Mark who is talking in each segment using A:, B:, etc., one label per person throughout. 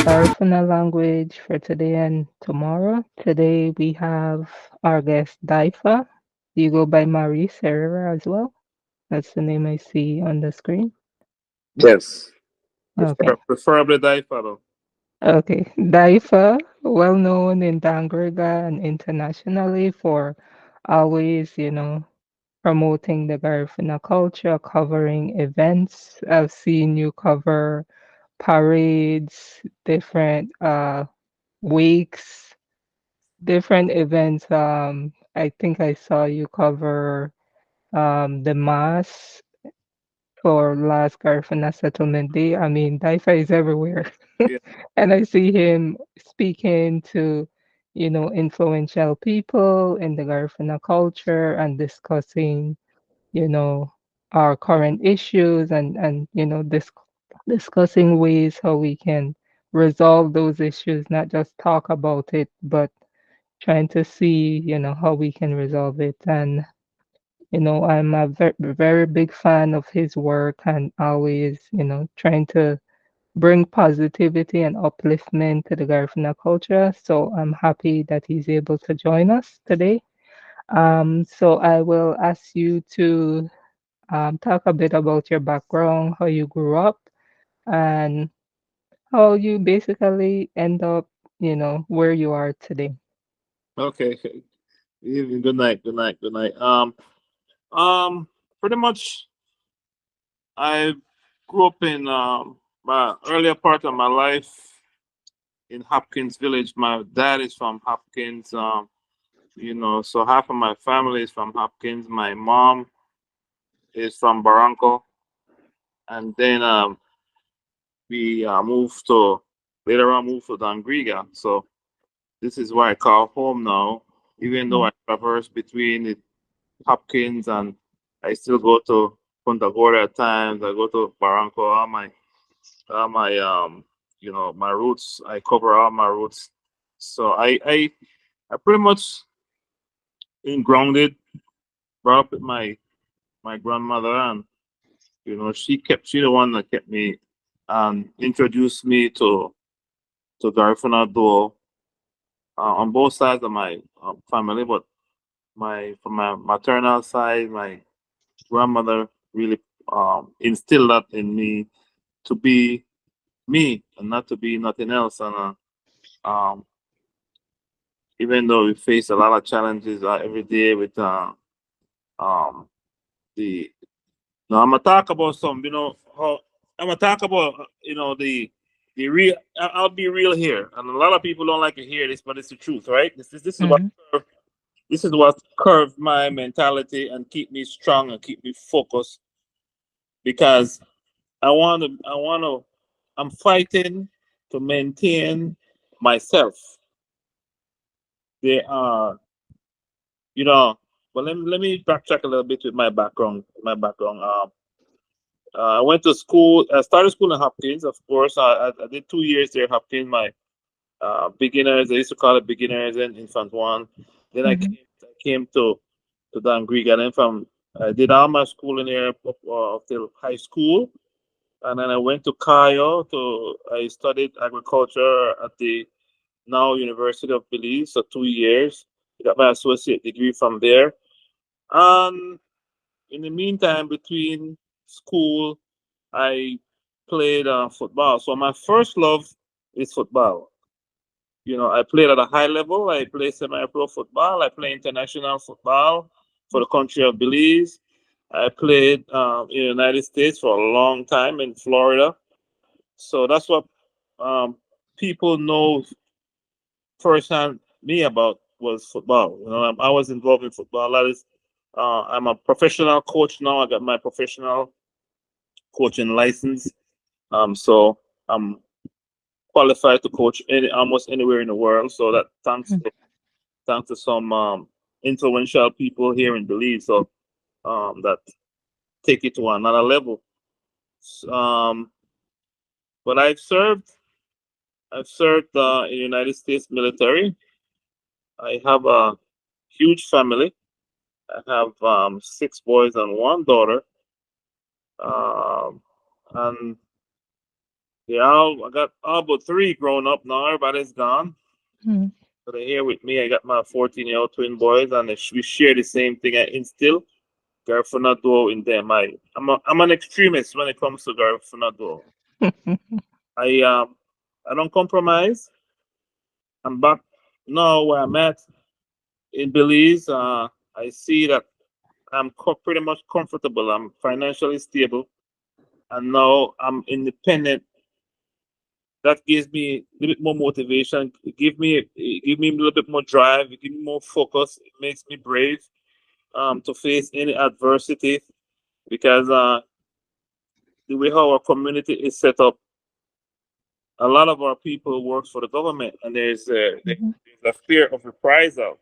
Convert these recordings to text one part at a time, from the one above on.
A: Garifuna language for today and tomorrow. Today we have our guest DYFA. You go by Marie Serra as well. That's the name I see on the screen.
B: Yes.
A: Okay.
B: Preferably DYFA though.
A: Okay. DYFA, well known in Dangriga and internationally for always, promoting the Garifuna culture, covering events. I've seen you cover parades, different wakes, different events. I think I saw you cover the mass for last Garifuna Settlement Day. I mean, DYFA is everywhere.
B: Yeah.
A: And I see him speaking to, influential people in the Garifuna culture and discussing, you know, our current issues and discussing ways how we can resolve those issues, not just talk about it, but trying to see, how we can resolve it. And, I'm a very big fan of his work and always, trying to bring positivity and upliftment to the Garifuna culture. So I'm happy that he's able to join us today. So I will ask you to talk a bit about your background, how you grew up, and how you basically end up, where you are today.
B: Okay. Good night. Good night. Good night. Pretty much, I grew up in my earlier part of my life in Hopkins Village. My dad is from Hopkins. So half of my family is from Hopkins. My mom is from Barranco, and then we moved to later on moved to Dangriga. So this is why I call home now, even though
A: Mm.
B: I traverse between the Hopkins and I still go to Punta Gorda at times. I go to Barranco. All my my roots. I cover all my roots. So I pretty much been grounded, brought up with my grandmother, and she the one that kept me and introduced me to Garifuna Duo on both sides of my family, but my from my maternal side, my grandmother really instilled that in me to be me and not to be nothing else. And even though we face a lot of challenges every day with um, the now I'm gonna talk about some, how I'm gonna talk about the real. I'll be real here, and a lot of people don't like to hear this, but it's the truth, right?
A: Mhm.
B: This is what curved my mentality and keep me strong and keep me focused because I'm fighting to maintain myself. They are, you know, but let me backtrack a little bit with my background. I went to school. I started school in Hopkins, of course. I did 2 years there, Hopkins. My beginners, they used to call it beginners and infant one. Then
A: Mhm.
B: I came to Dan Greek, and then from I did all my schooling here up till high school, and then I went to Cayo I studied agriculture at the now University of Belize for 2 years. I got my associate degree from there, and in the meantime, between school, I played football. So my first love is football. I played at a high level. I play semi-pro football. I play international football for the country of Belize. I played in the United States for a long time in Florida. So that's what um, people know firsthand me about was football. I was involved in football. That is, I'm a professional coach now. I got my professional coaching license. So I'm qualified to coach almost anywhere in the world. So that thanks to some influential people here in Belize. So that take it to another level. Um, but I've served in the United States military. I have a huge family. I have 6 boys and 1 daughter. Um, and Yeah, I got all but three grown up now. Everybody's gone.
A: Mhm.
B: So they're here with me. I got my 14-year-old twin boys, and we share the same thing. I instill Garifuna duo in them. I'm an extremist when it comes to Garifuna duo. I um I don't compromise. I'm back now where I'm at in Belize. I see that I'm pretty much comfortable. I'm financially stable, and now I'm independent. That gives me a little bit more motivation. Give me a little bit more drive. It gives me more focus. It makes me brave to face any adversity because the way how our community is set up, a lot of our people works for the government, and there's
A: Mhm.
B: a fear of reprisal.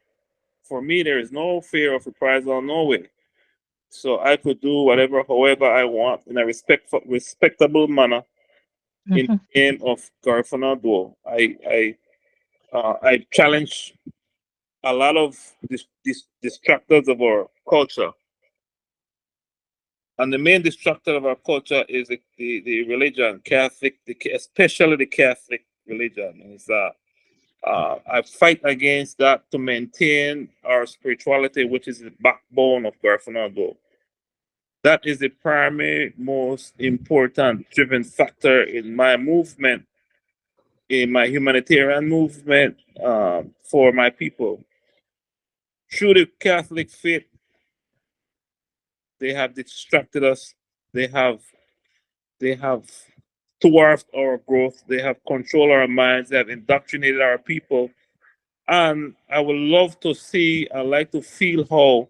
B: For me, there is no fear of reprisal, no way. So I could do whatever, however I want in a respectable manner in
A: Mhm.
B: the name of Garifuna Duo. I challenge a lot of these distractors of our culture. And the main distractor of our culture is the religion, Catholic, especially the Catholic religion. I fight against that to maintain our spirituality, which is the backbone of Garfunkel. That is the primary, most important driven factor in my movement, in my humanitarian movement for my people. Through the Catholic faith, they have distracted us. They have they have thwarted our growth. They have controlled our minds. They have indoctrinated our people. And I would love to see, I like to feel how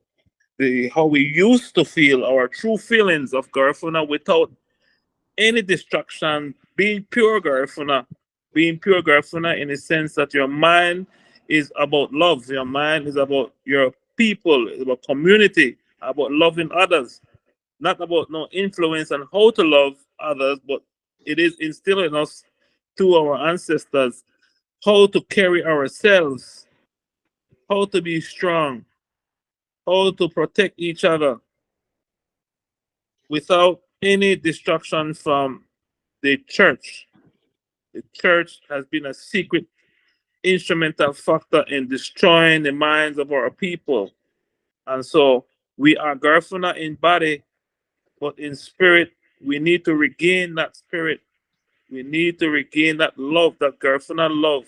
B: we used to feel our true feelings of Garifuna without any distraction, being pure Garifuna in the sense that your mind is about love, your mind is about your people, it's about community, about loving others, not about no influence on how to love others, but it is instilled in us to our ancestors how to carry ourselves, how to be strong, how to protect each other without any distraction from the church. The church has been a secret instrumental factor in destroying the minds of our people. And so we are Garifuna in body, but in spirit, we need to regain that spirit. We need to regain that love, that Garifuna love.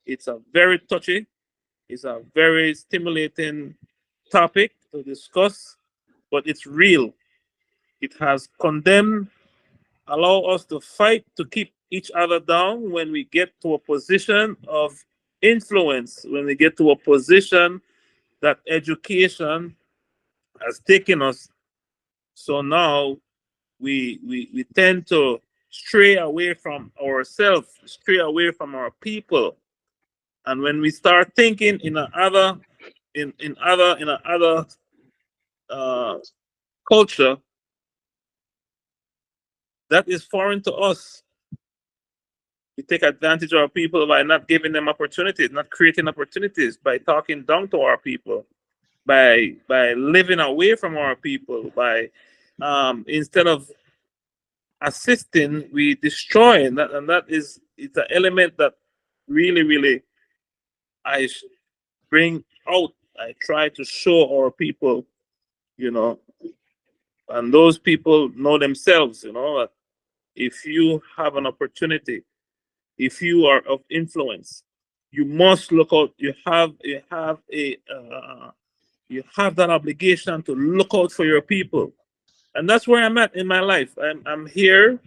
B: It's a very touchy, it's a very stimulating topic to discuss, but it's real. It has condemned, allow us to fight to keep each other down when we get to a position of influence, when we get to a position that education has taken us. So now we tend to stray away from ourselves, stray away from our people. And when we start thinking in another in another uh, culture that is foreign to us, we take advantage of our people by not giving them opportunities, not creating opportunities, by talking down to our people, by living away from our people, by instead of assisting, we destroy, and that is it's an element that really I bring out. I try to show our people, you know, and those people know themselves, that if you have an opportunity, if you are of influence, you must look out. You have that obligation to look out for your people, and that's where I'm at in my life. I'm here,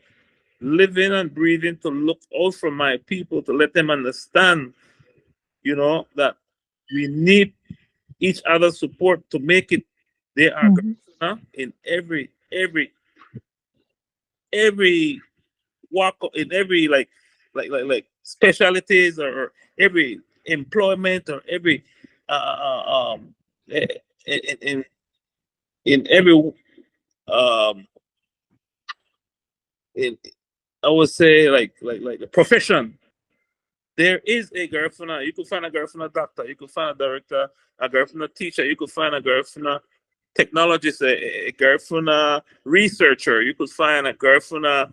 B: living and breathing to look out for my people, to let them understand, that we need each other's support to make it. They are
A: Mhm.
B: in every walk, in every specialties, or every employment, or every in in, in every um in I would say like a profession. There is a Garifuna. You could find a Garifuna doctor. You could find a director, a Garifuna teacher. You could find a Garifuna technologist, a Garifuna researcher. You could find a Garifuna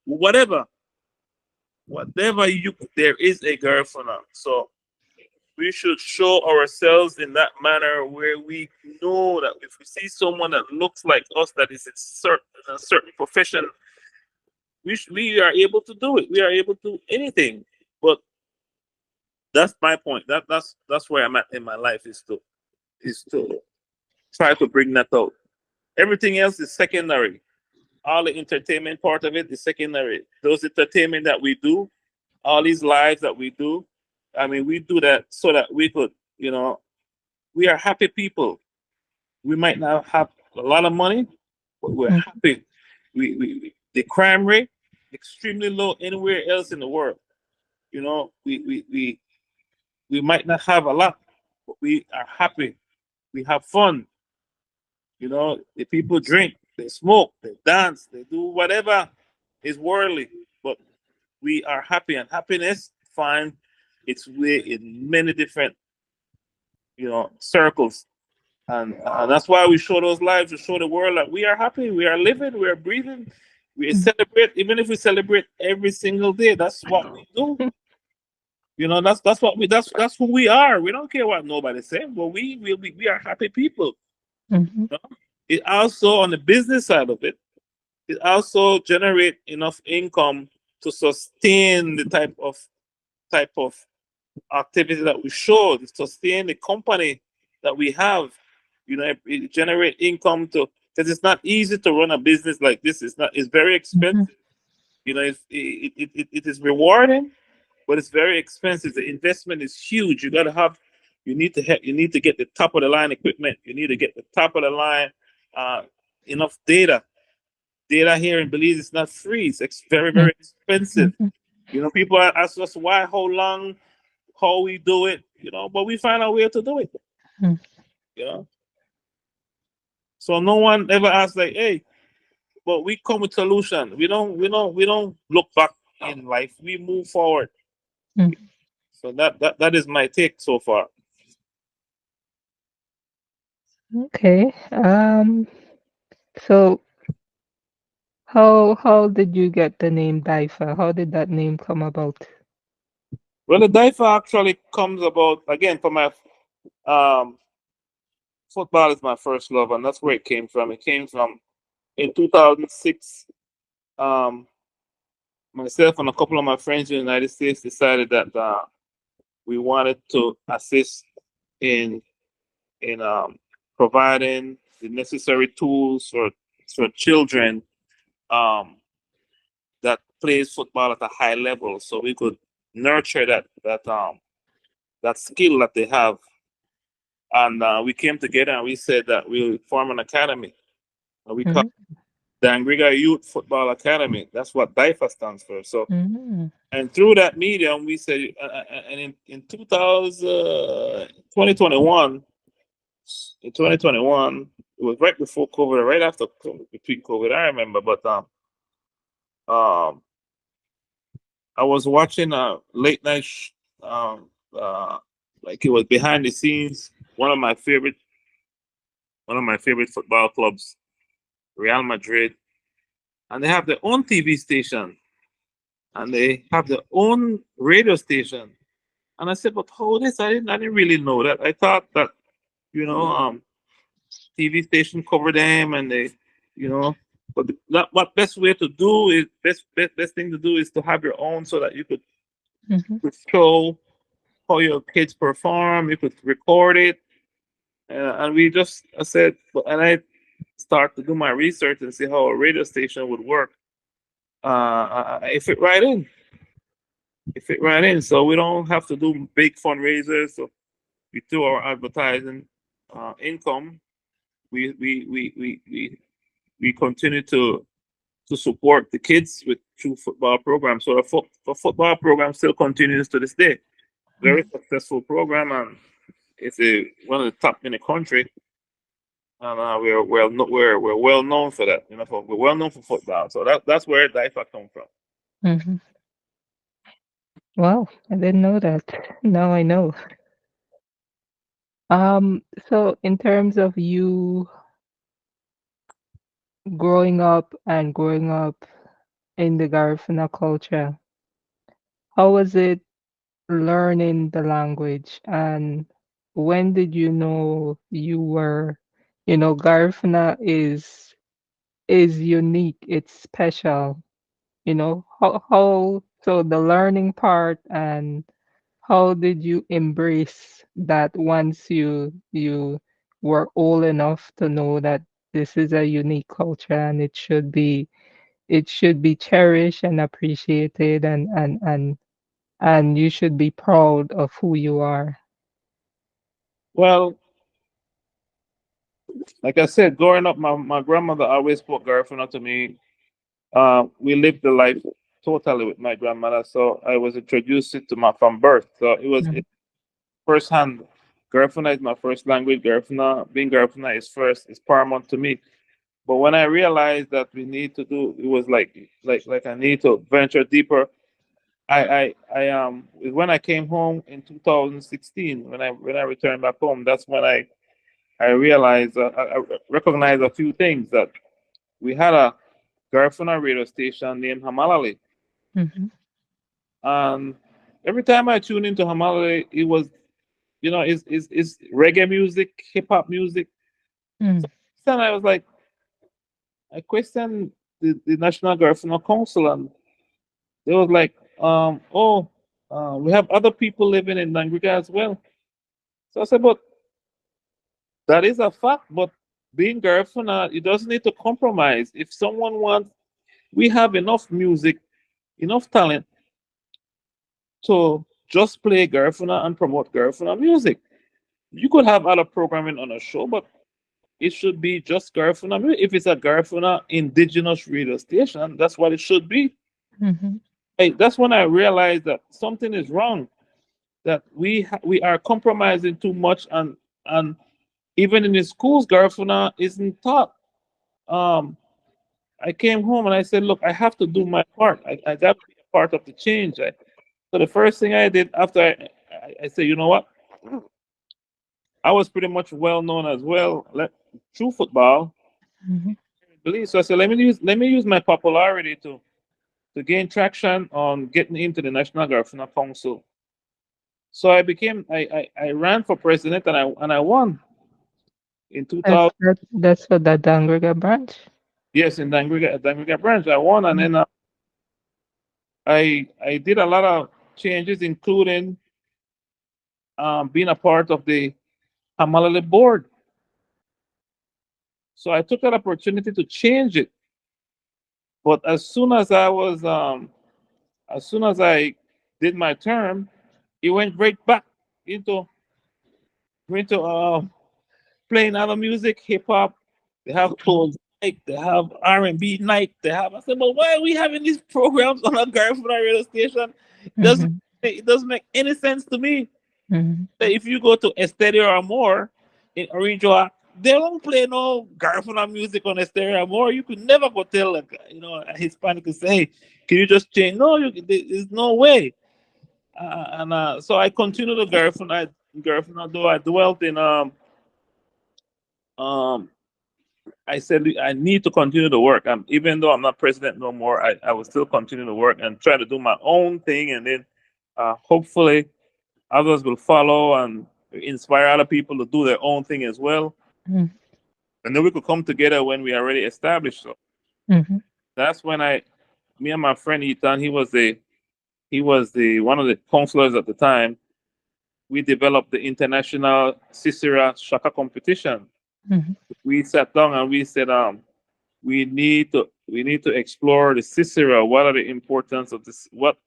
B: whatever, whatever you there is a Garifuna. So we should show ourselves in that manner where we know that if we see someone that looks like us that is in a certain profession, we are able to do it. We are able to do anything. But that's my point. That's where I'm at in my life is to try to bring that out. Everything else is secondary. All the entertainment part of it is secondary. Those entertainment that we do, all these lives that we do, I mean, we do that so that we could, we are happy people. We might not have a lot of money, but we're
A: Mhm.
B: happy. The crime rate extremely low anywhere else in the world. We might not have a lot, but we are happy. We have fun. The people drink, they smoke, they dance, they do whatever is worldly, but we are happy, and happiness find its way in many different, circles. And that's why we show those lives to show the world that we are happy, we are living, we are breathing, we
A: Mhm.
B: celebrate. Even if we celebrate every single day, that's what we do. That's what that's who we are. We don't care what nobody says, but we are happy people.
A: Mhm.
B: you know? It also, on the business side of it, it also generate enough income to sustain the type of activity that we show, to sustain the company that we have. It generate income to, because it's not easy to run a business like this. It's very
A: Mhm.
B: expensive. It is rewarding, but it's very expensive. The investment is huge. You need to get the top of the line equipment. You need to get the top of the line, uh, enough data. Data here in Belize is not free. It's very,
A: Mhm.
B: very expensive.
A: Mhm.
B: People ask us why, how long, how we do it, but we find a way to do it.
A: Mhm.
B: You know, so no one ever asks like, hey, but we come with solution. We don't look back in life. We move forward.
A: Mhm.
B: So that is my take so far.
A: Okay. So how did you get the name DYFA? How did that name come about?
B: Well, the DYFA actually comes about again from my um football is my first love, and that's where it came from. It came from in 2006. Um, Myself and a couple of my friends in the United States decided that we wanted to assist in in providing the necessary tools for children um, that plays football at a high level, so we could nurture that skill that they have. And we came together and we said that we'll form an academy. We call
A: Mhm.
B: it the Angriga Youth Football Academy. That's what DYFA stands for. So,
A: Mhm.
B: and through that medium, we said, and in 2021, in 2021, it was right before COVID, right after between COVID, I remember. But um, I was watching a late night, like it was behind the scenes. One of my favorite football clubs, Real Madrid, and they have their own TV station and they have their own radio station. And I said, but how this? I didn't really know that. I thought that you know, TV station cover them and they, you know. But what best way to do is best thing to do is to have your own so that
A: Mhm.
B: could show how your kids perform. You could record it, and we just I said, and I start to do my research and see how a radio station would work. It fit right in. It fit right in. So we don't have to do big fundraisers. So we do our advertising income. We continue to support the kids with through football programs. So the football program still continues to this day. Very
A: Mhm.
B: successful program, and it's one of the top in the country. And we're well known for that. We're well known for football. So that's where DIFA come from.
A: Mhm. Wow, I didn't know that. Now I know. So in terms of you growing up, in the Garifuna culture. How was it learning the language, and when did you know you were, Garifuna is unique, it's special, how so the learning part, and how did you embrace that once you were old enough to know that this is a unique culture and it should be cherished and appreciated, and you should be proud of who you are.
B: Well, like I said, growing up, my grandmother always spoke Garifuna to me. We lived the life totally with my grandmother, so I was introduced it to my from birth. So it
A: Mhm,
B: first hand. Garifuna is my first language. Garifuna, being Garifuna is first, is paramount to me. But when I realized that we need to do, it was like I need to venture deeper. When I came home in 2016, when I returned back home, that's when I realized, I recognized a few things, that we had a Garifuna radio station named Hamalali,
A: mhm,
B: and every time I tune into Hamalali, it was, it's reggae music, hip hop music. So
A: mm,
B: then I was like, I questioned the National Garifuna Council, and they was like, oh, we have other people living in Nangriga as well. So I said, but that is a fact. But being Garifuna, it doesn't need to compromise. If someone wants, we have enough music, enough talent to just play Garifuna and promote Garifuna music. You could have other programming on a show, but it should be just Garifuna music. If it's a Garifuna indigenous radio station, that's what it should be.
A: mhm,
B: Hey, that's when I realized that something is wrong. That we are compromising too much, and even in the schools, Garifuna isn't taught. Um, I came home and I said, look, I have to do my part. I got to be a part of the change. So the first thing I did after I said, you know what? I was pretty much well known as well, through football.
A: mhm.
B: So I said, let me use my popularity to gain traction on getting into the National Garifuna Council. So I ran for president, and I won in
A: That's
B: 2000.
A: that's for the Dangriga branch.
B: Yes, in Dangriga branch, I won, and
A: Mm,
B: then I did a lot of changes, including being a part of the Hamalale board. So I took that opportunity to change it. But as soon as I did my term, it went right back into into playing other music, hip hop. They have tools night, they have R&B night. They have. I said, but why are we having these programs on a Garifuna radio station?
A: mhm,
B: It doesn't make any sense to me.
A: mhm,
B: If you go to Stereo or more in Orinjoa, they don't play no Garifuna music on Stereo or more. You could never go tell a Hispanic to say, hey, can you just change? No, there's no way. And so I continued to Garifuna, though I dwelt in um I said I need to continue to work. Even though I'm not president no more, I will still continue to work and try to do my own thing, and then hopefully others will follow and inspire other people to do their own thing as well.
A: mhm,
B: And then we could come together when we are already established. So
A: mhm,
B: that's when me and my friend Ethan, he was the one of the counselors at the time. We developed the international Sisera Shaka competition.
A: mhm,
B: We sat down and we said, we need to explore the Sisera. What are the importance of this? What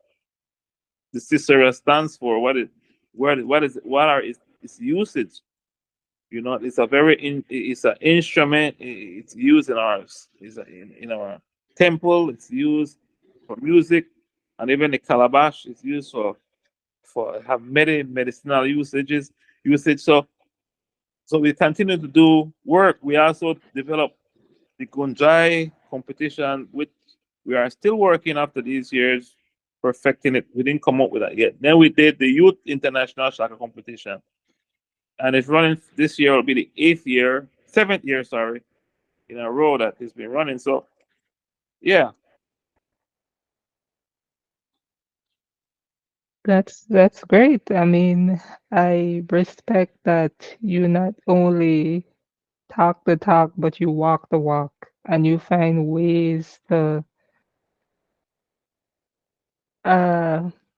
B: the Sisera stands for? What are its usage? It's a it's an instrument. It's used in our temple. It's used for music, and even the calabash is used for have many medicinal usage. So we continue to do work. We also develop the Gunjai competition, which we are still working after these years, perfecting it. We didn't come up with that yet. Then we did the Youth International Shaka competition, and it's running this year. Will be the seventh year, sorry, in a row that it's been running. So yeah,
A: That's great. I mean, I respect that you not only talk the talk, but you walk the walk, and you find ways uh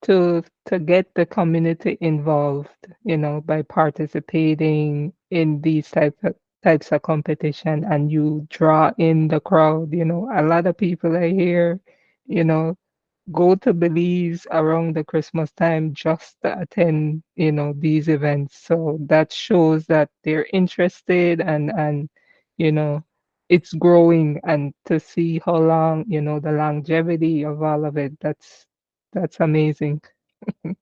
A: to get the community involved, by participating in these types of competition, and you draw in the crowd. A lot of people are here, you know, go to Belize around the Christmas time just to attend, these events. So that shows that they're interested, and you know, it's growing, and to see how long, the longevity of all of it, that's amazing.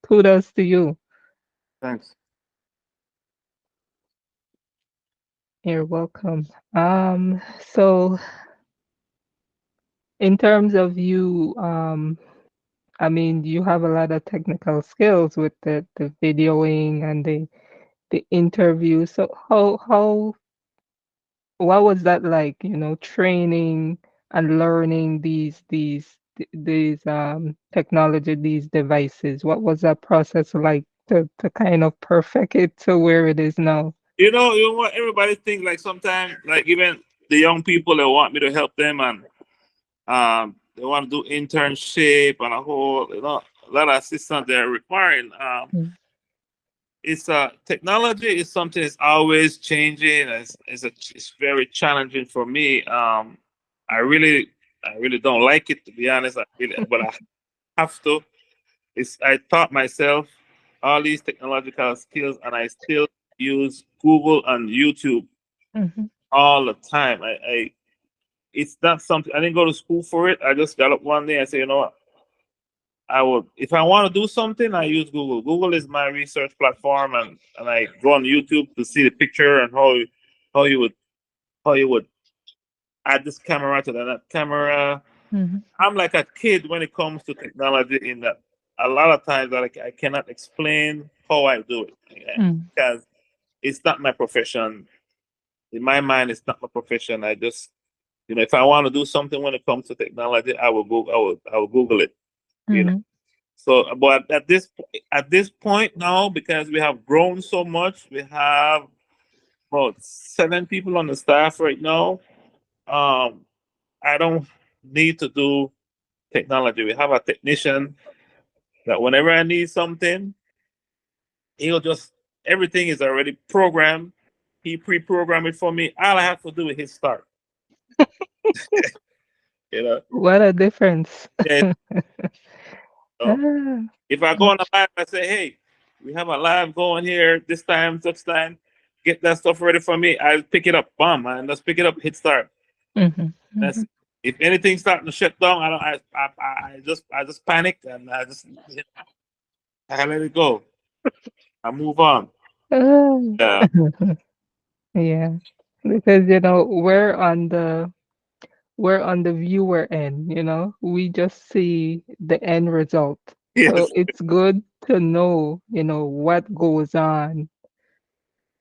A: Kudos to you.
B: Thanks.
A: You're welcome. So in terms of you, I mean, you have a lot of technical skills with the videoing and the interview. So what was that like, training and learning these technology, these devices? What was that process like to kind of perfect it to where it is now?
B: You know what everybody think, like sometimes, like even the young people that want me to help them, and they want to do internship and a whole, a lot of assistance they're requiring.
A: Mm,
B: It's technology is something that's always changing. It's very challenging for me. I really don't like it, to be honest. But I have to. I taught myself all these technological skills, and I still use Google and YouTube
A: mhm,
B: all the time. It's not something I didn't go to school for it. I just got up one day and said, you know what, I would, if I want to do something, I use Google. Google is my research platform, and I go on YouTube to see the picture and how you would how you would add this camera to that camera.
A: mhm,
B: I'm like a kid when it comes to technology, in that a lot of times I cannot explain how I do it,
A: mm,
B: because it's not my profession. In my mind, it's not my profession. I just, if I want to do something when it comes to technology, I will go. I will Google it. You know.
A: mhm,
B: So, but at this point now, because we have grown so much, we have about 7 people on the staff right now. Um, I don't need to do technology. We have a technician that whenever I need something, he'll just, everything is already programmed. He pre-programmed it for me. All I have to do is hit start. You know,
A: what a difference.
B: yeah. So
A: Ah,
B: if I go on a live, I say, "Hey, we have a live going here this time, such time. Get that stuff ready for me." I pick it up, bam, man. Let's pick it up, hit start.
A: mhm,
B: That's
A: mhm.
B: it. If anything's starting to shut down, I don't. I just panic, and I let it go. I move on.
A: Ah.
B: Yeah.
A: Yeah, because we're on the viewer end, we just see the end result. So
B: Yes.
A: it's good to know, what goes on,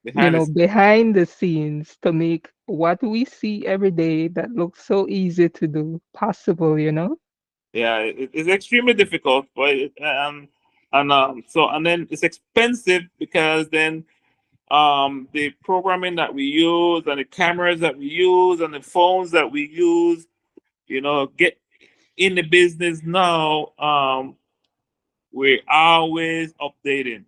B: Behind the
A: behind the scenes to make what we see every day that looks so easy to do possible.
B: Yeah, it's extremely difficult, but and then it's expensive, because then the programming that we use and the cameras that we use and the phones that we use, get in the business now. We're always updating,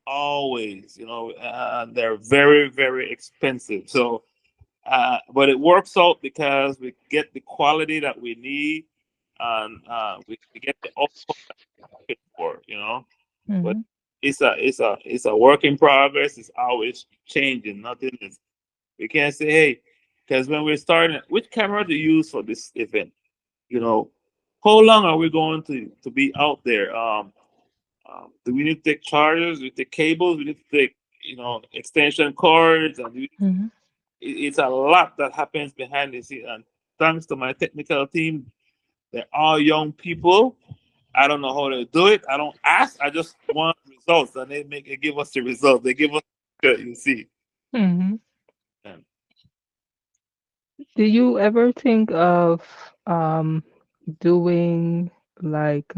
B: always, and they're very, very expensive. So, but it works out because we get the quality that we need, and we get the output that we're looking for. But
A: Hmm.
B: it's a work in progress. It's always changing. Nothing is. We can't say, hey, because when we're starting, which camera to use for this event? You know, how long are we going to be out there? Do we need to take chargers? We take cables. We need to take, extension cords, and
A: Hmm.
B: it's a lot that happens behind the scenes. And thanks to my technical team, they're all young people. I don't know how to do it. I don't ask. I just want results, and they give us the results. They give us, you see.
A: Hmm.
B: And
A: Do you ever think of doing like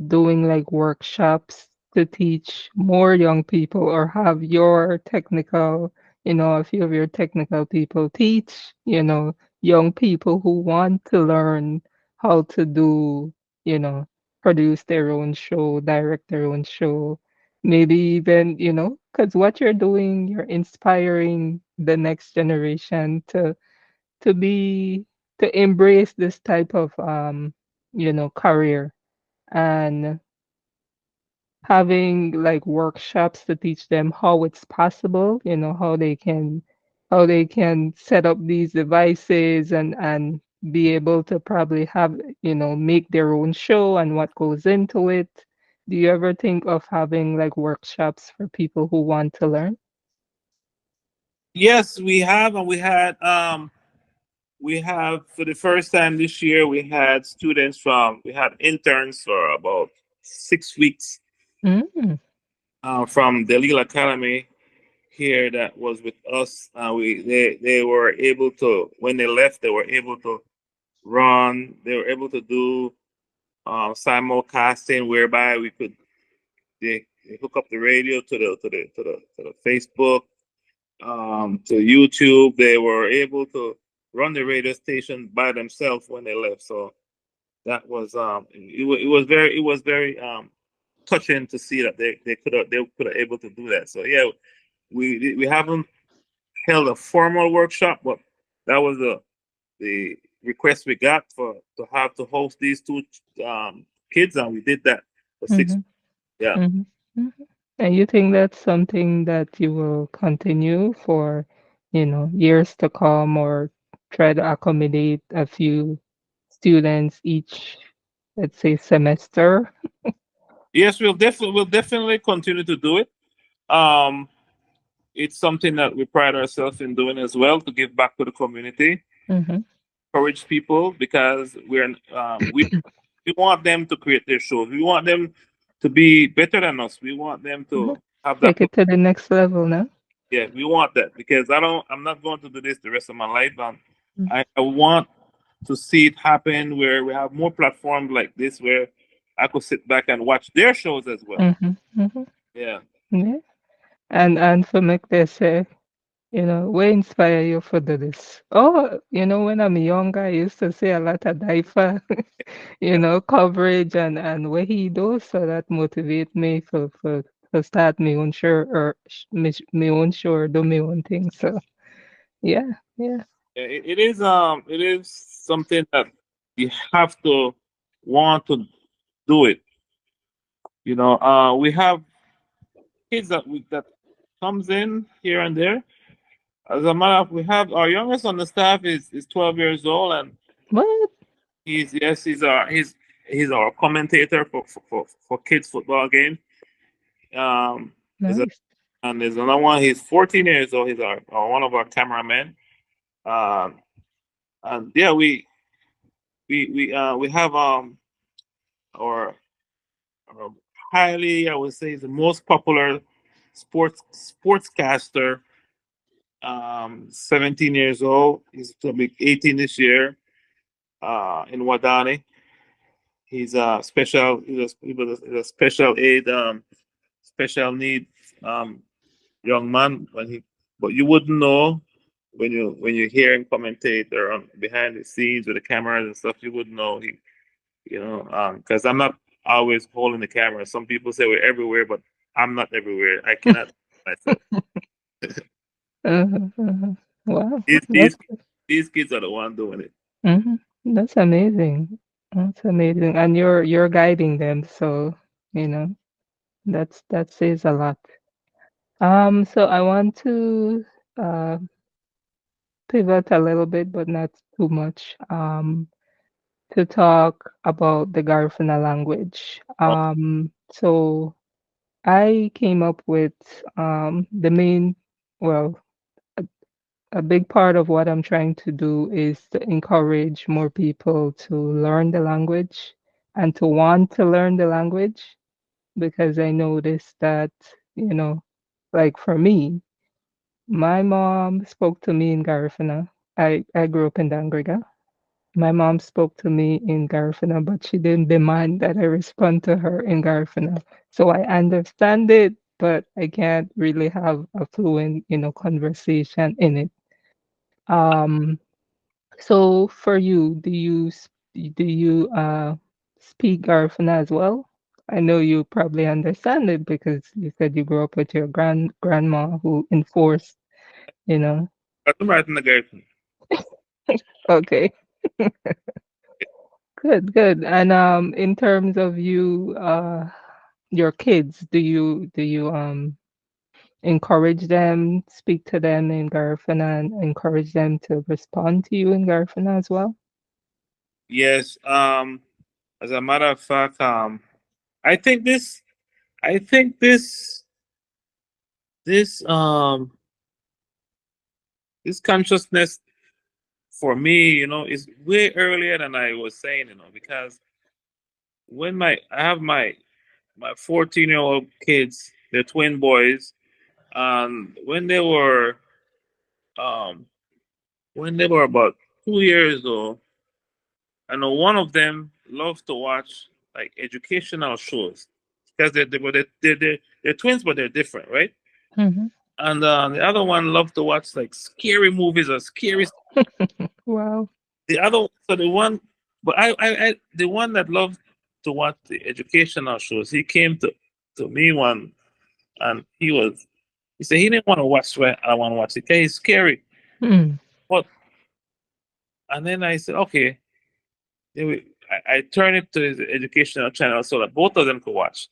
A: doing like workshops to teach more young people or have your technical, a few of your technical people teach, young people who want to learn how to do, you know, produce their own show, direct their own show, maybe even, because what you're doing, you're inspiring the next generation to be to embrace this type of career and having like workshops to teach them how it's possible, how they can set up these devices and be able to probably have, make their own show and what goes into it. Do you ever think of having like workshops for people who want to learn?
B: Yes, we have, and we have for the first time this year. We had interns for about 6 weeks
A: Mm,
B: from the legal academy here that was with us. They were able to, when they left, they were able to run. They were able to do simulcasting, whereby they hook up the radio to the Facebook, to YouTube. They were able to run the radio station by themselves when they left. So that was it was very touching to see that they could have able to do that. So yeah, we haven't held a formal workshop, but that was the request we got for to have to host these two kids, and we did that for 6.
A: mhm,
B: Yeah.
A: mhm, mhm. And you think that's something that you will continue for, years to come, or try to accommodate a few students each, let's say, semester?
B: Yes, we'll definitely continue to do it. Um, it's something that we pride ourselves in doing as well, to give back to the community,
A: Mhm,
B: encourage people, because we want them to create their shows. We want them to be better than us. We want them
A: mhm.
B: to have that.
A: Take it to the next level now.
B: Yeah, we want that, because I'm not going to do this the rest of my life.
A: Mm,
B: I want to see it happen where we have more platforms like this, where I could sit back and watch their shows as well.
A: mhm, mhm.
B: Yeah.
A: Yeah. And for make they say, what inspire you for do this? Oh, when I'm younger, I used to see a lot of DYFA, coverage and what he does, so that motivate me for start my own show or my own show or do my own thing. So yeah, yeah.
B: Yeah, it is something that you have to want to do it. We have kids that comes in here and there. As a matter of, we have our youngest on the staff is 12 years old, and
A: What?
B: he's our commentator for kids football games. Um, there's a,
A: Nice.
B: and there's another one. He's 14 years old. He's our one of our cameramen. Um, and yeah, we have our, our highly, I would say, the most popular sportscaster. 17 years old. He's to be 18 this year. In Wadani, he's a special. He's a special aid, special need um young man. But you wouldn't know when you hear him commentate or behind the scenes with the cameras and stuff. You wouldn't know because I'm not always holding the camera. Some people say we're everywhere, but I'm not everywhere. I cannot myself.
A: Uh-huh. Wow,
B: These
A: that's
B: these these kids are the one doing it.
A: mhm. That's amazing. That's amazing. And you're guiding them, so that says a lot. So I want to uh pivot a little bit, but not too much. To talk about the Garifuna language. So I came up with the main, well, a big part of what I'm trying to do is to encourage more people to learn the language and to want to learn the language, because I noticed that, like for me, my mom spoke to me in Garifuna. I grew up in Dangriga, My mom spoke to me in Garifuna, but she didn't demand that I respond to her in Garifuna. So I understand it, but I can't really have a fluent, conversation in it. Um, so for you, do you speak Garifuna as well? I know you probably understand it because you said you grew up with your grandma who enforced, you know.
B: I'm writing the guy.
A: Okay. Good, good. And in terms of you, your kids, do you encourage them, speak to them in Garifuna and encourage them to respond to you in Garifuna as well?
B: Yes. As a matter of fact, I think this. I think this this consciousness for me, is way earlier than I was saying, because when I have my 14-year-old kids, they're twin boys, and um when they were about 2 years old, I know one of them loves to watch like educational shows because they're twins, but they're different, right?
A: Hmm.
B: And the other one loves to watch like scary movies or scary.
A: Wow.
B: The other, so the one, but the one that loved to watch the educational shows, he came to me one, and he said he didn't want to watch what I want to watch it. 'Cause it's scary.
A: Mm,
B: But and then I said, okay, I turned it to his educational channel so that both of them could watch.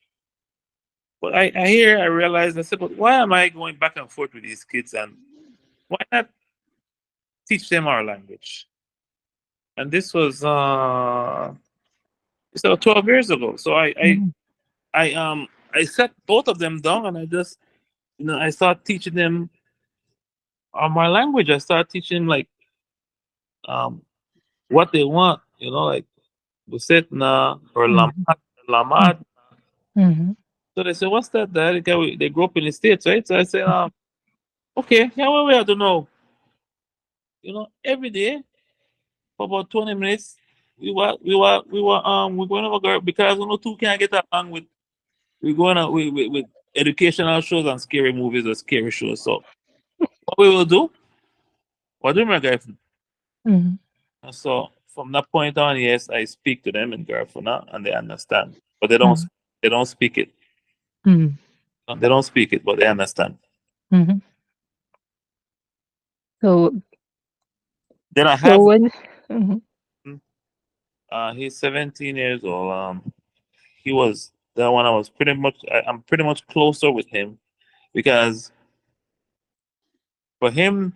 B: But I realized, I said, but why am I going back and forth with these kids, and why not teach them our language? And this was it's about 12 years ago. So
A: mm,
B: I set both of them down, and I just, I started teaching them my language. I started teaching them like um what they want, like Busetna or
A: mm, mm,
B: Lamad.
A: mhm,
B: So they said, what's that, Dad? They grew up in the States, right? So I said, okay, yeah, well, we have to know. Every day for about 20 minutes, we're going over girl because two can't get along with, we're going out with educational shows and scary movies or scary shows. So what we will do, what do my guy?
A: mhm,
B: And so from that point on, yes, I speak to them in Garifuna and they understand, but
A: mm,
B: they don't speak it.
A: mm,
B: They don't speak it, but they understand.
A: mhm. So
B: Then I
A: so
B: have
A: when mhm,
B: he's 17 years old. He was that one. I'm pretty much closer with him because for him,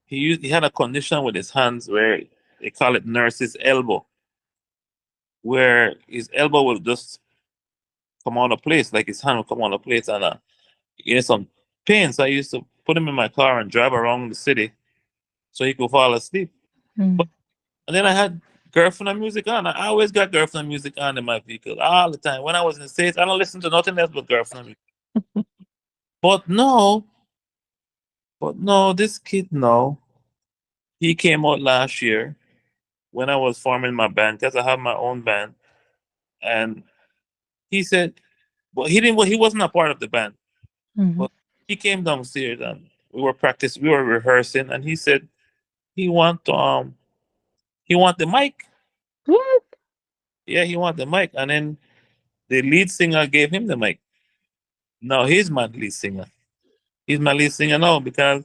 B: he had a condition with his hands where they call it nurse's elbow, where his elbow will just come out of place, like his hand will come out of place, and he had some pain. So I used to put him in my car and drive around the city so he could fall asleep. But
A: mm,
B: and then I had Garifuna music on. I always got Garifuna music on in my vehicle all the time. When I was in the States, I don't listen to nothing else but Garifuna music. But no, this kid, no. He came out last year when I was forming my band because I have my own band. And he said, well, he wasn't a part of the band,
A: mhm.
B: but he came downstairs and we were rehearsing, and he said he he want the mic.
A: What?
B: Yeah, he want the mic. And then the lead singer gave him the mic. No, he's my lead singer. He's my lead singer now because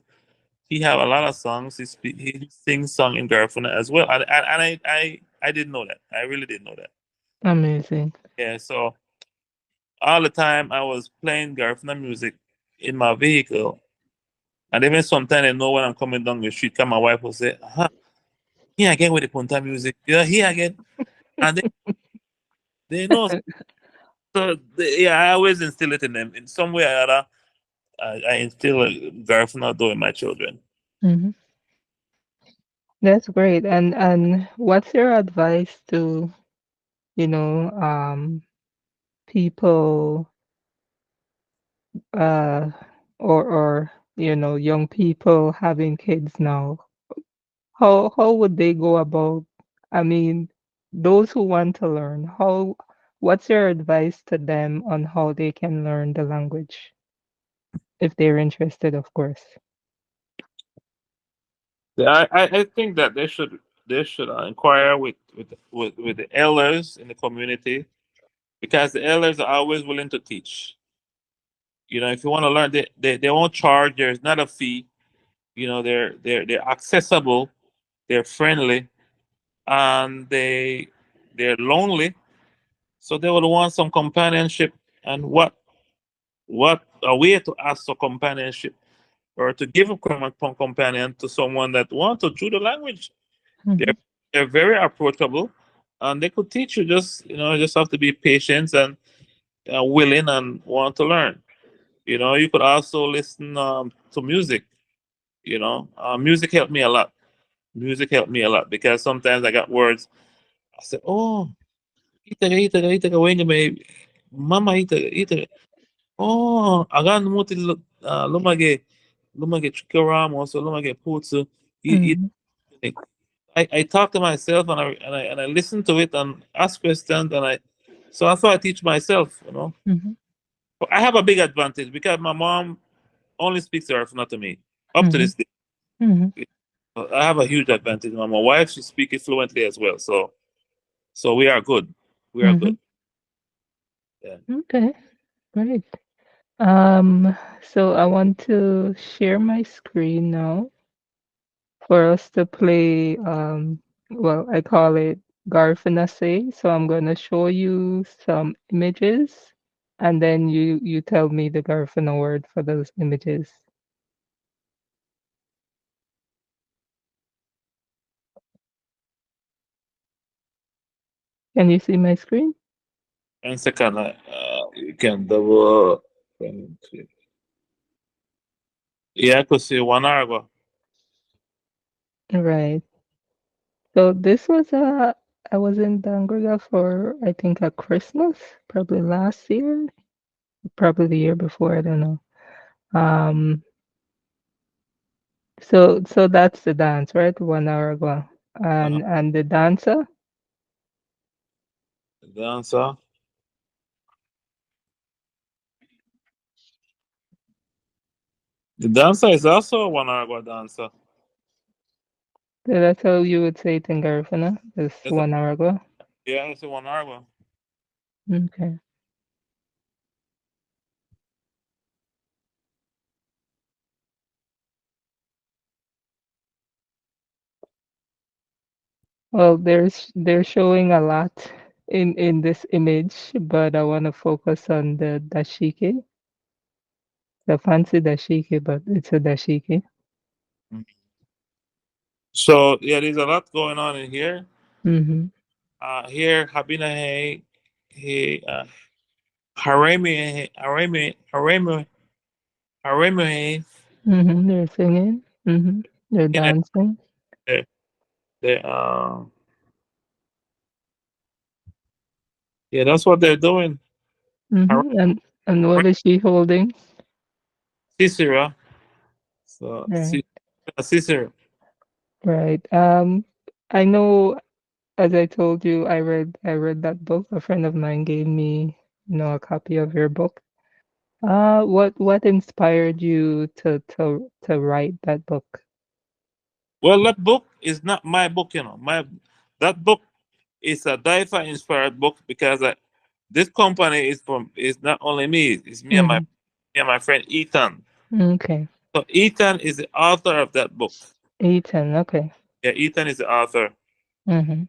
B: he have a lot of songs. He sings song in Garifuna as well. I didn't know that. I really didn't know that.
A: Amazing.
B: Yeah, so all the time I was playing Garifuna music in my vehicle, and even sometimes they know when I'm coming down the street, 'cause my wife will say, here again with the Punta music. Yeah, here again. And they know. So, yeah, I always instill it in them. In some way or other, I instill Garifuna though in my children.
A: Mhm. That's great. And what's your advice to, you know, people uh or young people having kids now? How would they go about I mean, those who want to learn, what's your advice to them on how they can learn the language if they're interested, of course?
B: Yeah, I think that they should inquire with the elders in the community, because the elders are always willing to teach. You know, if you want to learn, they won't charge. There's not a fee. You know, they're accessible, they're friendly, and they're lonely. So they would want some companionship. And what a way to ask for companionship, or to give a companion to someone that wants to do the language. They're
A: Mhm,
B: they're very approachable, and they could teach you. Just, you know, just have to be patient and willing and want to learn. You know, you could also listen to music. You know, music helped me a lot. Music helped me a lot, because sometimes I got words. I said, "Oh, itaga, wenga may mama itaga. Oh, agan muti lumage chikaram, so lumage putsu."
A: mhm,
B: I talk to myself, and I listen to it and ask questions, and so that's why I teach myself. You know,
A: mhm,
B: but I have a big advantage because my mom only speaks to her, not to me. Up to
A: mhm,
B: this day,
A: mhm,
B: I have a huge advantage. My wife, she speaks it fluently as well, so we are good. We are good.
A: mhm.
B: Yeah.
A: Okay, great. So I want to share my screen now for us to play, well, I call it Garifuna Say. So I'm gonna show you some images, and then you tell me the Garifuna word for those images. Can you see my screen?
B: And second, you can double. Yeah, I could see 1 hour ago.
A: Right. So this was I was in Dangriga for I think a Christmas, probably last year, probably the year before, I don't know. Um, so that's the dance, right? 1 hour ago.
B: Uh,
A: And the dancer,
B: the dancer. The dancer is also a 1 hour ago dancer.
A: so that's how you would say it in Garifuna, this
B: It's a,
A: 1 hour ago.
B: yeah, it's a 1 hour ago.
A: Okay. Well, they're showing a lot in this image, but I want to focus on the dashiki, the fancy dashiki, but it's a dashiki.
B: So yeah, there's a lot going on in here.
A: Mm-hmm.
B: Here, Habina he Haremi,
A: Mm-hmm. They're singing. Mm-hmm. They're
B: you know,
A: dancing.
B: they yeah, that's what they're doing.
A: Mm-hmm. And what is she holding?
B: Cicera, so
A: Right.
B: Cicera.
A: Right. I know, as I told you, I read that book. A friend of mine gave me, a copy of your book. What inspired you to write that book?
B: Well, that book is not my book, you know. My That book is a DYFA inspired book, because this company is not only me, it's
A: Mm-hmm.
B: me and my friend Ethan.
A: Okay.
B: So Ethan is the author of that book.
A: 8 10. Okay.
B: Yeah, Ethan is the author.
A: Mm-hmm.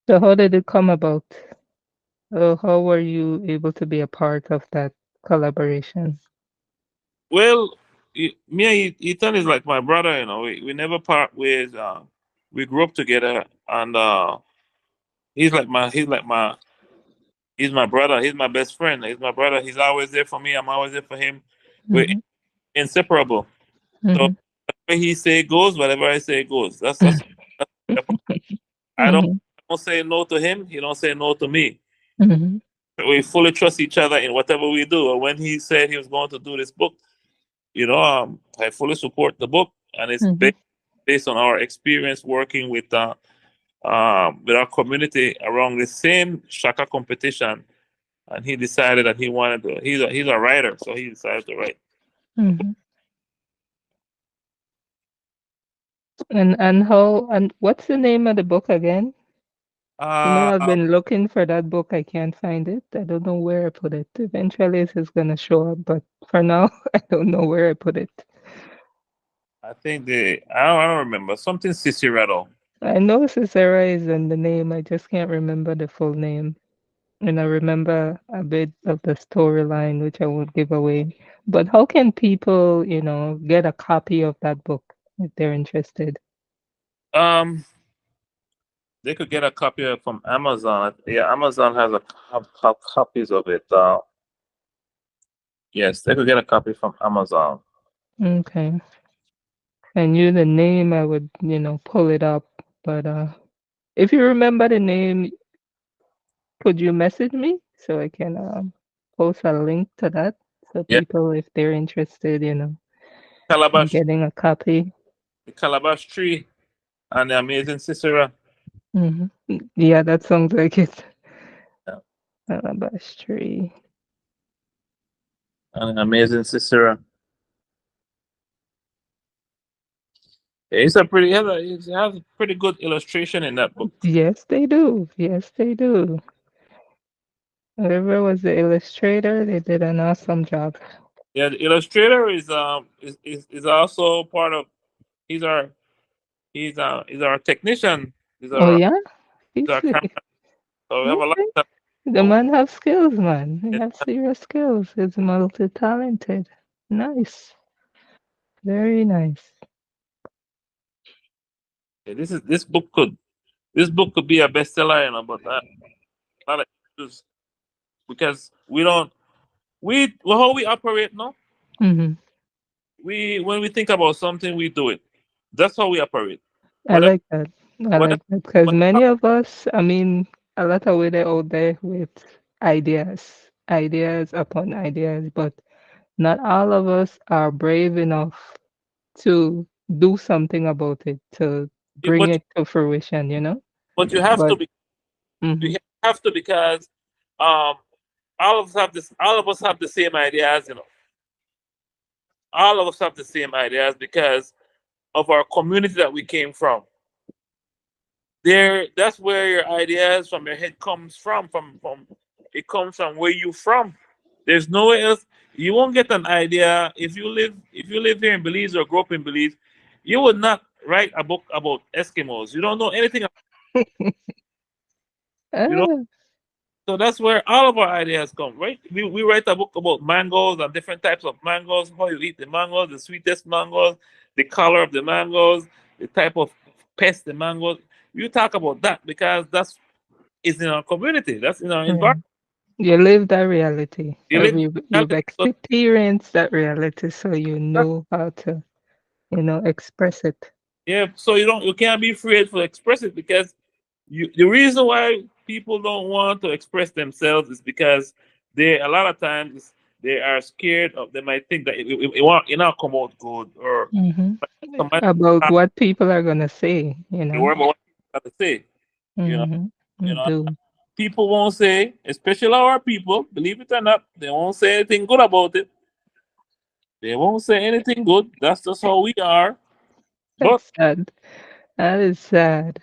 A: So how did it come about? How were you able to be a part of that collaboration?
B: Well, me and Ethan is like my brother. You know, we never part ways. We grew up together, and he's my brother. He's my best friend. He's my brother. He's always there for me. I'm always there for him. We're
A: Mm-hmm.
B: inseparable. So
A: Mm-hmm.
B: whatever he say goes. Whatever I say goes. That's
A: Mm-hmm.
B: I don't say no to him. He don't say no to me.
A: Mm-hmm.
B: We fully trust each other in whatever we do. And when he said he was going to do this book, I fully support the book, and it's
A: Mm-hmm.
B: big. based on our experience working with our community around the same shaka competition, and he decided that he wanted to. He's a writer, so he decided to write.
A: Hmm. And how and what's the name of the book again? You know, I've
B: Uh,
A: been looking for that book. I can't find it. I don't know where I put it. Eventually, it is gonna show up, but for now, I don't know where I put it.
B: I think I don't remember something Cicero.
A: I know Cicera is in the name. I just can't remember the full name. And I remember a bit of the storyline, which I won't give away. But how can people, get a copy of that book if they're interested?
B: Um, they could get a copy of it from Amazon. Yeah, Amazon has have copies of it. Yes, they could get a copy from Amazon.
A: Okay. I knew the name, I would, pull it up. But if you remember the name, could you message me so I can post a link to that so
B: Yeah,
A: people, if they're interested, in
B: Calabash,
A: getting a copy?
B: the Calabash Tree, and the Amazing Cicero.
A: Hmm. Yeah, that sounds like it.
B: Yeah,
A: Alabaster tree.
B: and the Amazing Cicero. Yeah, it has a pretty good illustration in that book.
A: Yes, they do. Yes, they do. Whoever was the illustrator, they did an awesome job.
B: Yeah, the illustrator is also part of. He's our he's our technician.
A: Oh yeah,
B: He's
A: he's
B: our camera. So we have a lot
A: okay.
B: of
A: The
B: so
A: man have skills, man. He
B: yeah,
A: have serious skills. He's multi-talented. Nice, very nice.
B: this book could be a bestseller, but a lot of issues because we don't we well, how we operate now.
A: Hmm.
B: We when we think about something, we do it. That's how we operate.
A: I
B: Whatever
A: like that. I
B: whatever
A: like that because
B: whatever
A: many of us, I mean, a lot of women out there with ideas upon ideas, but not all of us are brave enough to do something about it, to bring
B: but
A: it to fruition.
B: you have to
A: But
B: be
A: mhm,
B: you have to because um all of us have the same ideas, all of us have the same ideas because of our community that we came from. That's where your ideas from your head comes from it comes from where you from. There's nowhere else. You won't get an idea if you live here in Belize or grow up in Belize. You would not write a book about Eskimos. You don't know anything. You know.
A: ah,
B: So that's where all of our ideas come, right? We write a book about mangoes and different types of mangoes, how you eat the mangoes, the sweetest mangoes, the color of the mangoes, the type of pest the mangoes. You talk about that because that's is in our community. That's in our
A: yeah.
B: environment.
A: You live that reality.
B: You live
A: You've experienced that reality, so you
B: that,
A: know how to, express it.
B: yeah. So you can't be afraid to express it because the reason why people don't want to express themselves is because they a lot of times they are scared of they might think that it won't come out good or
A: Hmm.
B: somebody
A: About what people are gonna say.
B: worry about what people have to say. You know,
A: Hmm.
B: you
A: You
B: know,
A: do.
B: people won't say, especially our people, believe it or not, they won't say anything good about it. They won't say anything good. That's just how we are. But
A: That's sad. That is sad.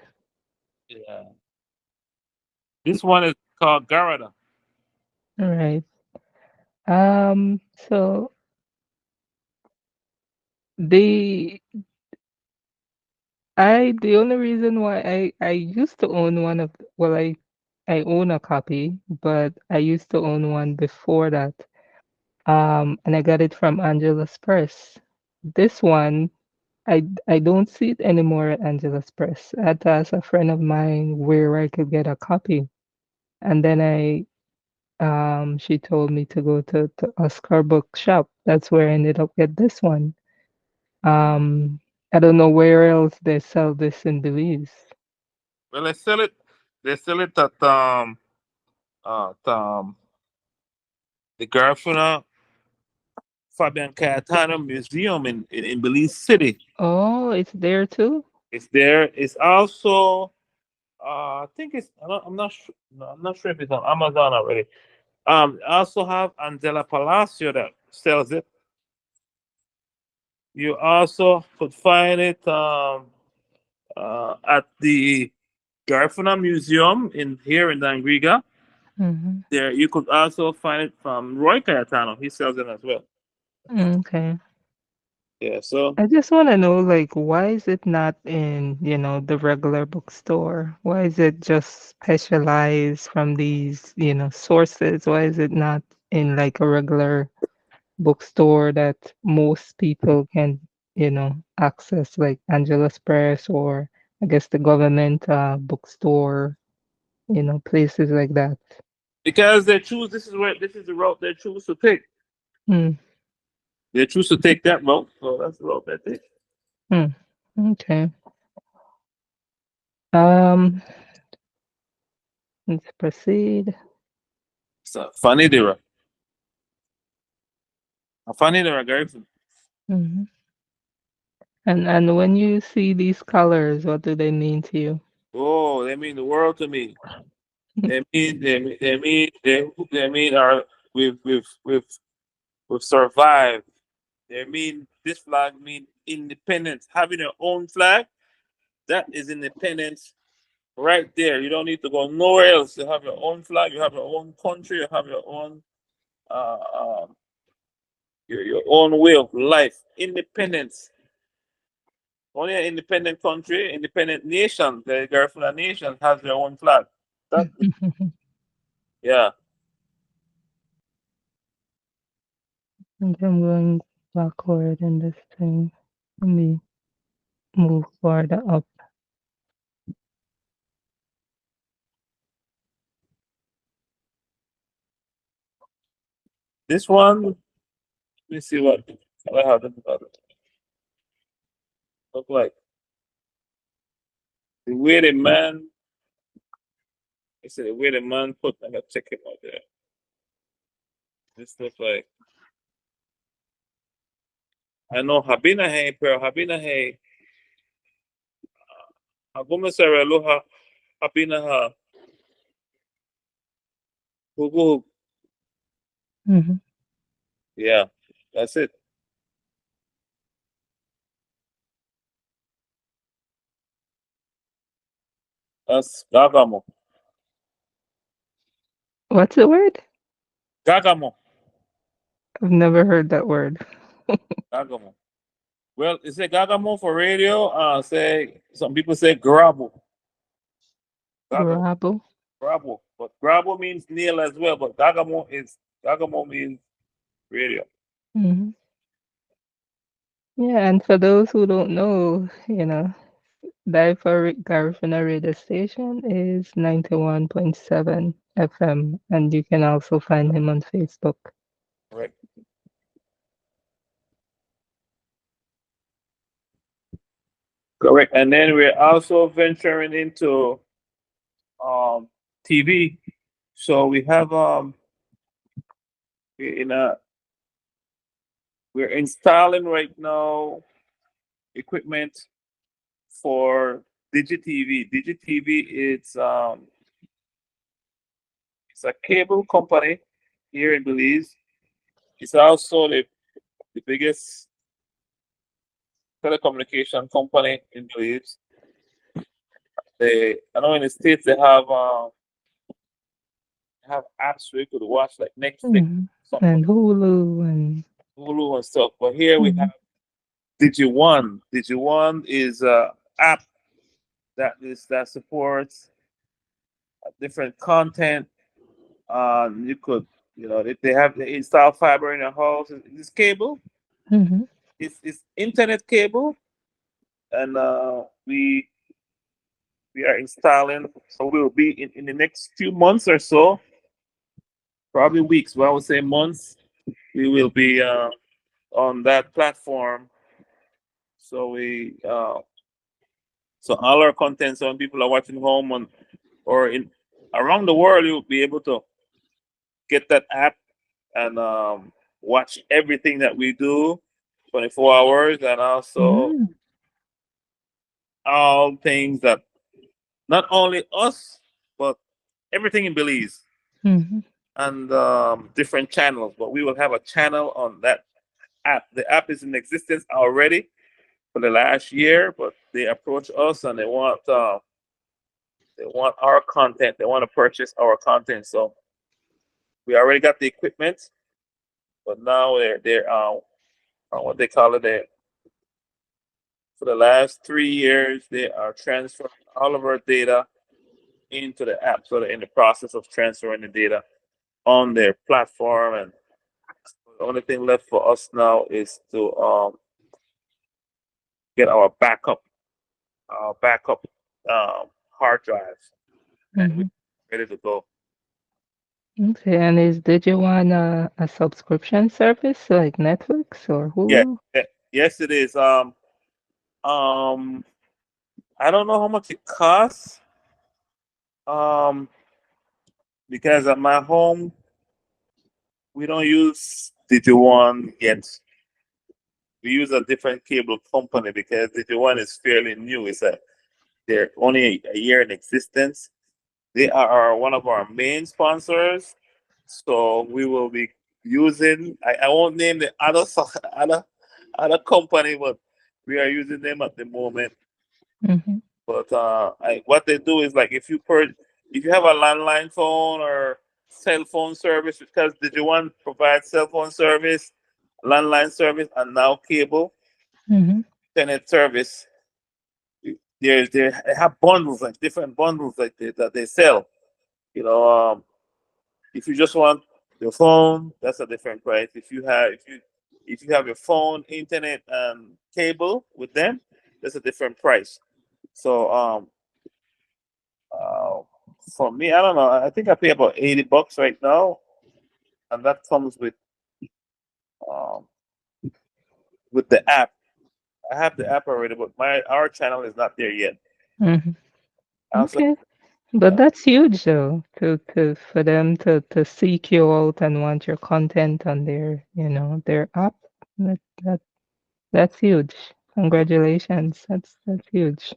B: yeah, this one is called Garada.
A: All right. So the the only reason why I used to own one of well I own a copy, but I used to own one before that. And I got it from Angela's Press. This one I don't see it anymore at Angela's Press. I had to ask a friend of mine where I could get a copy. And then she told me to go to Oscar Bookshop. That's where I ended up get this one. Um, I don't know where else they sell this in Belize.
B: Well, they sell it. They sell it at the Garifuna Fabian Cayetano Museum in Belize City.
A: Oh, it's there too?
B: It's there. It's also I think it's I'm not sure. No, I'm not sure if it's on Amazon already. I also have Angela Palacio that sells it. You also could find it at the Garifuna Museum in here in Dangriga.
A: Mm-hmm.
B: There, you could also find it from Roy Cayetano. He sells it as well.
A: Okay.
B: Yeah. So
A: I just want to know, like, why is it not in, the regular bookstore? Why is it just specialized from these, sources? Why is it not in like a regular bookstore that most people can, access, like Angelus Press or I guess the government bookstore, places like that?
B: because they choose, this is the route they choose to take.
A: Hmm.
B: They choose to take that route, so that's the route they take.
A: Hmm. Okay. Um, let's proceed.
B: So funny there. Funny there, guys.
A: Mhm. And when you see these colors, what do they mean to you?
B: Oh, they mean the world to me. They mean our we've survived. They mean this flag mean independence. Having your own flag, that is independence right there. You don't need to go nowhere else. You have your own flag. You have your own country. You have your own uh, um, your own way of life. Independence. Only an independent country, independent nation, the Garifuna nation has their own flag. That yeah.
A: And I'm going backward in this thing. Let me move farther up.
B: This one, let me see what how this look like. The way the man, I said the way the man put. I got check him out there. This look like. I know Habina Hay, pero Habina Hay. Aguma Sarah Loha Habina Ha. Hugu.
A: Hmm.
B: Yeah, that's it. That's Gagamo.
A: What's the word?
B: Gagamo.
A: I've never heard that word.
B: Gagamo. Well, is it Gagamo for radio? Say some people say grabo. Gagamo.
A: Grabble.
B: Grabo. But grabo means nail as well, but Gagamo means radio.
A: Hmm. Yeah, and for those who don't know, DYFA Garifuna radio station is 91.7 FM, and you can also find him on Facebook.
B: Correct. Correct. And then we're also venturing into um TV. So we have in a we're installing right now equipment for DigiTV. DigiTV it's a cable company here in Belize. It's also the biggest telecommunication company in Belize. I know in the States they have apps where you could watch like Netflix,
A: Hmm.
B: something
A: And
B: like
A: Hulu and
B: Hulu and stuff. But here we have
A: mhm,
B: DigiOne. DigiOne is a app that supports different content. You could they install fiber in your house. This cable,
A: mhm,
B: it's internet cable, and we are installing. So we'll be in the next few months or so, probably weeks, but I would say months. We will be on that platform. So so all our content, so when people are watching home or in around the world, you'll be able to get that app and watch everything that we do 24 hours, and also
A: Mm,
B: all things that not only us, but everything in Belize
A: mm-hmm,
B: and different channels. But we will have a channel on that app. The app is in existence already for the last year, but they approach us and they want our content. They want to purchase our content. So we already got the equipment, but now they're what they call it. They For the last 3 years, they are transferring all of our data into the app. So they're in the process of transferring the data on their platform, and the only thing left for us now is to get our backup hard drives, and we're
A: mm-hmm.
B: ready to go.
A: Okay, and is did you want a subscription service like Netflix or
B: Yeah,
A: Hulu?
B: yes, it is. Um, I don't know how much it costs. Um, because at my home we don't use DigiOne yet. We use a different cable company because DigiOne is fairly new. They're only a year in existence. They are one of our main sponsors, so we will be using. I won't name the other other company, but we are using them at the moment.
A: Mm-hmm,
B: But what they do is like if you have a landline phone or cell phone service, because DigiOne provides cell phone service, landline service, and now cable
A: mm-hmm,
B: internet service. They have bundles, like different bundles that they sell. You know, if you just want your phone, that's a different price. If you have your phone, internet, and cable with them, that's a different price. So uh, for me, I don't know. I think I pay about $80 right now, and that comes um with the app. I have the app already, but my our channel is not there yet.
A: mm-hmm.
B: Also,
A: Okay. But
B: yeah.
A: that's huge though, to for them to seek you out and want your content on their, their app. That, that that's huge. Congratulations. That's huge.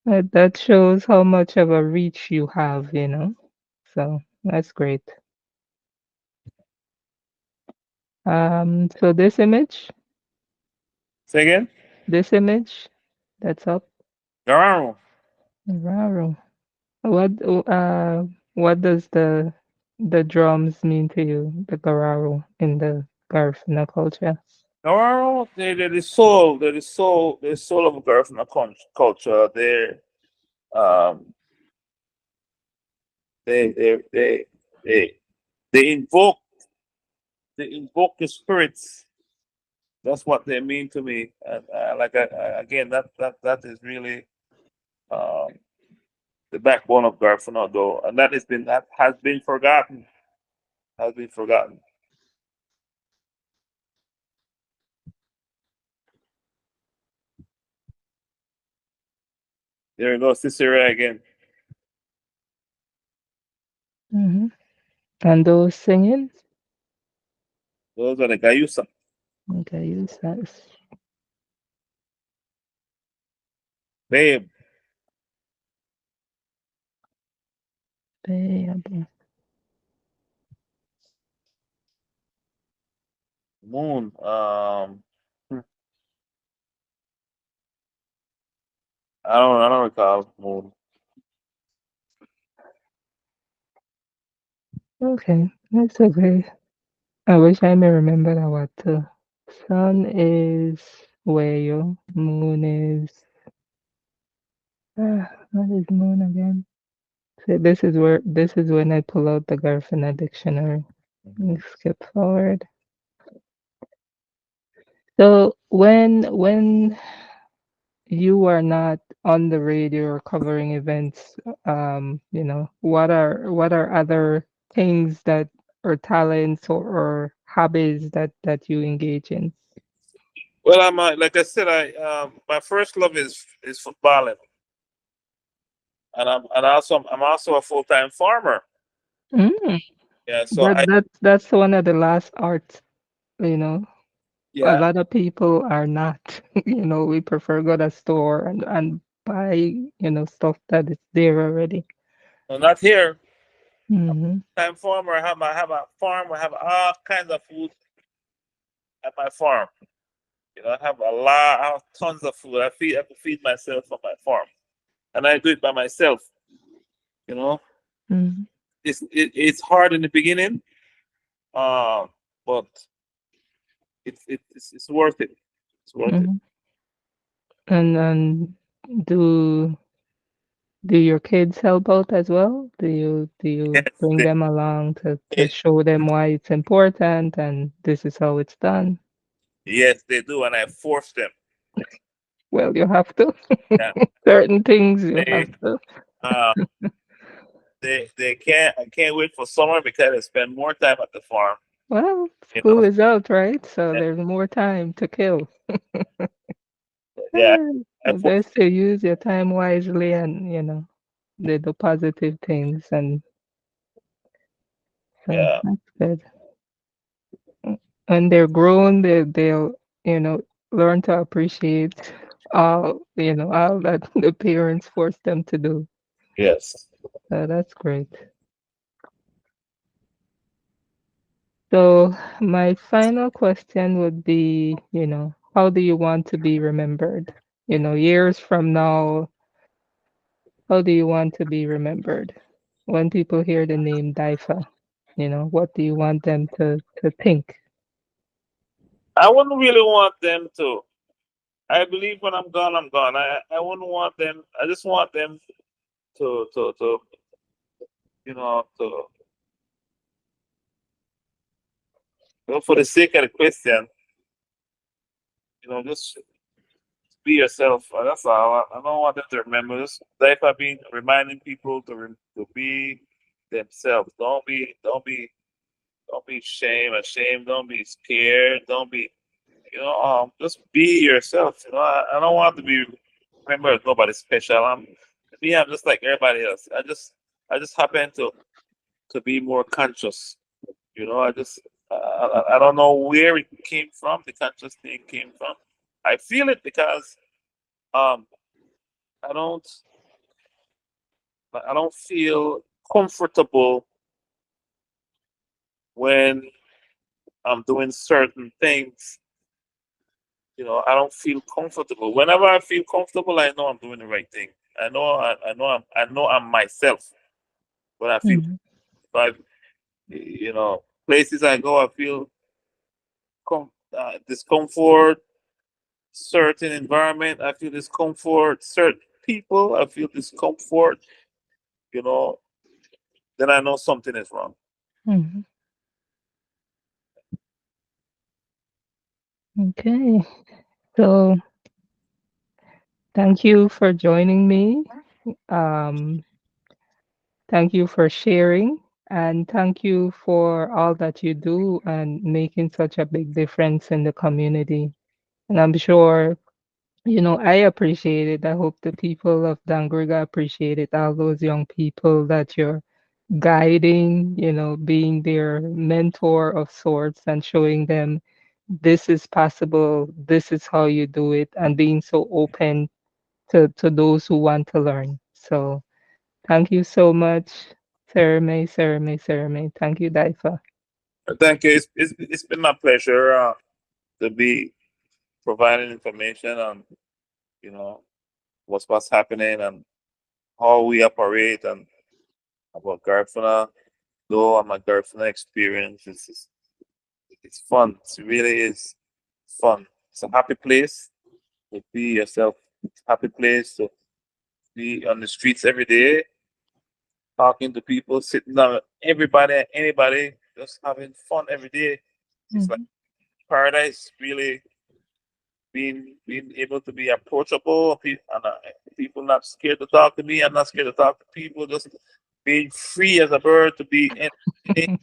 A: That shows how much of a reach you have. So that's great. So
B: Say again.
A: this image that's up.
B: Garang.
A: Wow. What what does the drums mean to you, the gararo in the Garifuna culture?
B: No, they're the soul. They're the soul of Garifuna culture. Um, they, they, they, they, they invoke, they invoke the spirits. That's what they mean to me. And again, that is really um, the backbone of Garifuna, though, and that has been forgotten. Has been forgotten. There you go, Cicero again.
A: Hmm. And those singing?
B: Those are the Gayusa.
A: Okay, use that.
B: Babe,
A: Babe.
B: Moon. I don't recall Moon.
A: Okay, that's okay. I wish I may remember that one too. Sun is Wayo. Moon is what is moon again? So this is when I pull out the Garfina dictionary.
B: Mhm.
A: Let's skip forward. So when you are not on the radio or covering events, what are other things that or talents or hobbies that you engage in?
B: Well, like I said, I my first love is footballing, and I'm also a full time farmer.
A: Mm.
B: Yeah. So
A: But
B: I
A: that's one of the last arts, you know. A
B: yeah.
A: lot of people are not, we prefer go to store and buy, stuff that is there already.
B: No, not here.
A: Hmm.
B: I'm farmer. I have a farm. I have all kinds of food at my farm. I have a lot. I have tons of food. I have to feed myself from my farm, and I do it by myself. You know,
A: Hmm.
B: it's hard in the beginning, um, but it's worth it. It's worth it.
A: Hmm. And do do your kids help out as well? Do you
B: Yes,
A: bring them along to
B: they,
A: show them why it's important and this is how it's done?
B: yes, they do, and I force them.
A: Well, you have to.
B: Yeah,
A: Certain things you have
B: they
A: to.
B: uh they can't. I can't wait for summer because I spend more time at the farm.
A: Well,
B: You
A: school
B: know.
A: is out, right? So
B: Yeah,
A: there's more time to kill.
B: yeah,
A: Eh,
B: I
A: so
B: force.
A: best to use your time wisely and, the positive things. And so
B: Yeah,
A: that's good. When they're grown, they'll, you know, learn to appreciate all that the parents force them to do.
B: yes.
A: So that's great. So my final question would be, how do you want to be remembered? Years from now, how do you want to be remembered? When people hear the name DYFA, what do you want them to think?
B: I wouldn't really want them to. I believe when I'm gone, I'm gone. I wouldn't want them. I just want them to to for the sake of the question, just be yourself. That's all. I don't want them to remember this. Life I've been reminding people to be themselves. Don't be ashamed. Don't be scared. Don't be just be yourself. I don't want to be remembered as nobody special. I'm just like everybody else. I just happen to be more conscious. I don't know where it came from. The conscious thing came from. I feel it because um I don't I don't feel comfortable when I'm doing certain things. I don't feel comfortable. Whenever I feel comfortable, I know I'm doing the right thing. I know I'm myself. When I feel
A: Mhm,
B: like places I go, I feel discomfort. Certain environment, I feel discomfort. Certain people, I feel discomfort. You know, then I know something is wrong.
A: mhm. Okay. So thank you for joining me. Um, Thank you for sharing, and thank you for all that you do and making such a big difference in the community. And I'm sure, I appreciate it. I hope the people of Dangriga appreciate it. All those young people that you're guiding, being their mentor of sorts and showing them this is possible, this is how you do it, and being so open to those who want to learn. So thank you so much, Sir May, Sir May, Sir May. Thank you, Daifa.
B: Thank you. It's been my pleasure to be providing information on you know what's happening and how we operate and about Garifuna. Though my Garifuna experience it's fun. It really is fun. It's a happy place to be yourself. It's a happy place to be on the streets every day, talking to people, sitting down with everybody, anybody, just having fun every day. It's like
A: Mhm,
B: paradise. Really being able to be approachable and people not scared to talk to me. I'm not scared to talk to people. Just being free as a bird to be any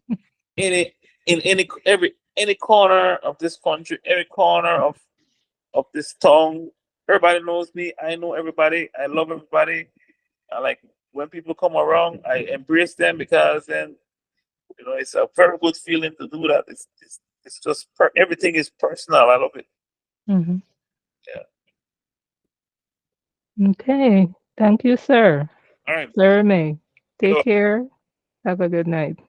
B: any in any corner of this country, every corner of this town. Everybody knows me. I know everybody. I love everybody. I like when people come around, I embrace them because then You know, it's a very good feeling to do that. It's just everything is personal. I love it.
A: Mhm.
B: Yeah.
A: Okay. Thank you, sir.
B: All right.
A: Sir May. Take
B: So
A: care. Have a good night.